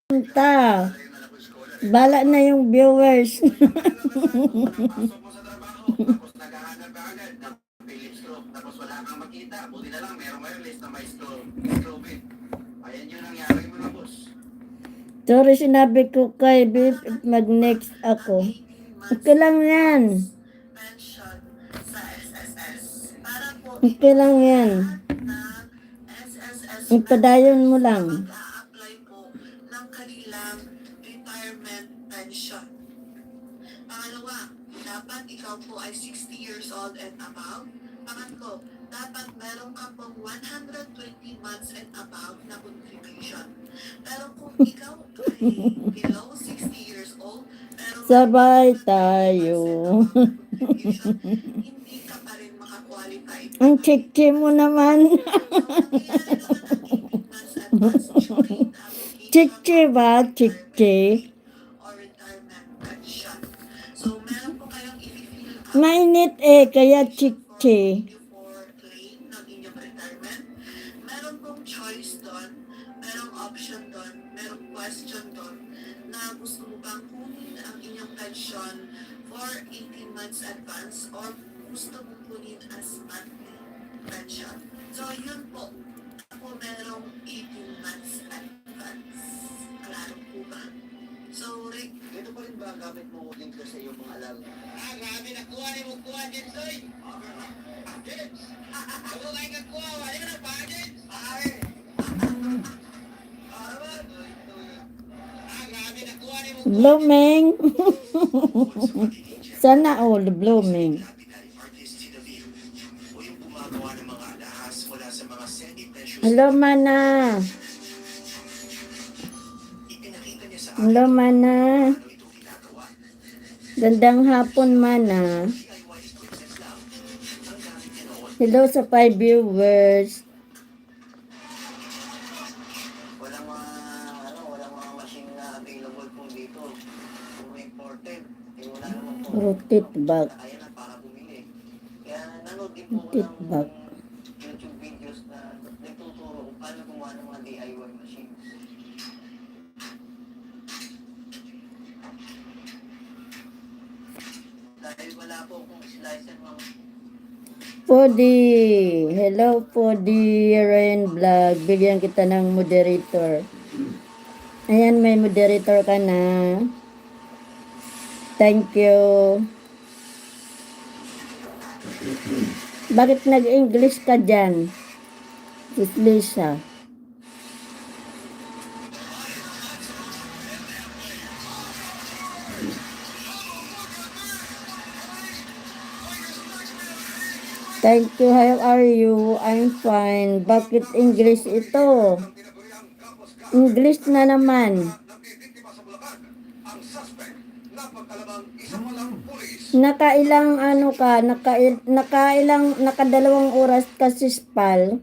Ta. Bala na yung viewers. Tapos wala kang makita. Buti na lang, meron kayo list na may strobe. Ayan yun ang nangyari mo na, boss. Sorry, sinabi ko kay Bip, mag-next ako. Okay lang yan. Pension sa SSS. Para po Okay lang yan. na SSS Ipadayon mo lang. mag-a-apply po ng kanilang retirement pension. Pangalawa, dapat ikaw po ay 60 years old and above. Pangatlo, dapat meron ka pong 120 months and above na contribution. Pero kung ikaw ay below 60 years old, pero Sabay tayo. hindi ka pa rin makakwalify. Ang chikchi mo naman. Chikchi ba? Chikchi? Or retirement pension. So, meron po kayong i-fill out Mainit kaya chikchi. for claim ng inyong retirement. Meron pong choice doon, merong option doon, merong question doon na gusto mo bang kunin ang inyong pension for 18 months advance or gusto mo kunin as monthly pension. So, yun po. Ako merong 18 months advance. Klaro po ba? So, Rick, ito pa rin ba ang gamit mo link sa iyong mga alaga? Grabe na kuha ni mo kuha, Jens, oy! Jens! Ako kayo nagkuha, wala ka na pa, Jens! Ay! Grabe na kuha ni mo kuha. Blooming. Sana all blooming. O yung gumagawa ng mga alahas mula sa mga semi-precious Hello, Mana. ipinakita niya sa Hello, Mana. ano ito ginagawa. Gandang hapon, Mana. DIY equipment lang ang gamit niya noon. Hello sa 5 viewers. Walang mga machine na available po dito. Kung imported, wala naman po. Rotate back. Kaya na para bumili. Kaya nanood din po Rotate ng back. YouTube videos na nagtuturo kung paano gumawa ng mga DIY machines. Dahil wala po akong slicer, ma'am. Podi. Hello, Podi. Rain Vlog. Bigyan kita ng moderator. Ayan, may moderator ka na. Thank you. Bakit nag-English ka dyan? Sis Lisa. Thank you. How are you? I'm fine. Bakit English ito? English na naman. Nakailang ano ka? Nakadalawang oras ka sispal?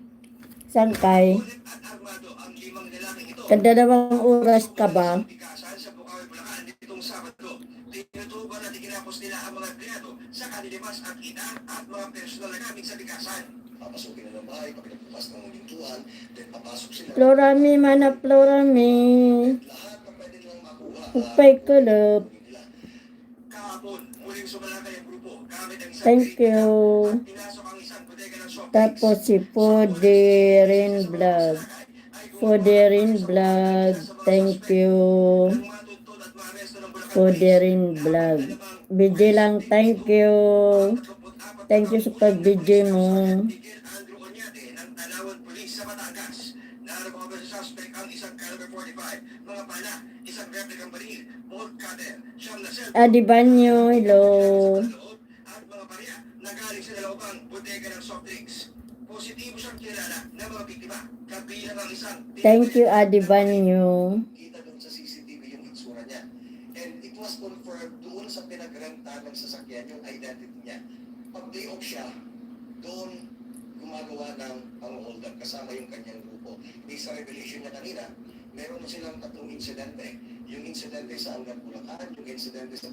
Sangkay? Kadalawang oras ka ba? Tinutuban at ikinapos nila ang mga kriado sa kanilimas at ina at mga personal na gamit sa bikasan. Papasukin na ng bahay, pagkabukas ng ulintuan, then papasok sila. Florami, mana Florami. Lahat na pwede nilang makuha. Upay kulop. Kahapon, muling sumalakay ang grupo gamit ang isang Thank you. at pinasok ang isang bodega ng soft drinks. Tapos si Poderin Vlog. Poderin Vlog. Thank you. Poderin Vlog. BJ lang, thank you. Thank you sa pag-BJ mo. Miguel Andrew Oñate ng Tanawan Police sa Batangas. Narecover sa suspect ang isang caliber 45, mga bala, isang replicang baril, bolt cutter, siyang lasel, Adi Banyo, hello. at mga barya na galing sa dalawang bodega ng soft drinks. Positibo siyang kilala ng mga biktima, kabilang ang isang Thank you, Adi Banyo. kita doon sa CCTV yung itsura niya. And it was confirmed doon sa pinagrenta ng sasakyan yung identity niya. Pag day off siya, doon gumagawa ng pang-hold up kasama yung kanyang grupo. Based sa revelation niya kanina, meron na silang tatlong insidente. Yung insidente sa Angat, Bulacan, yung insidente sa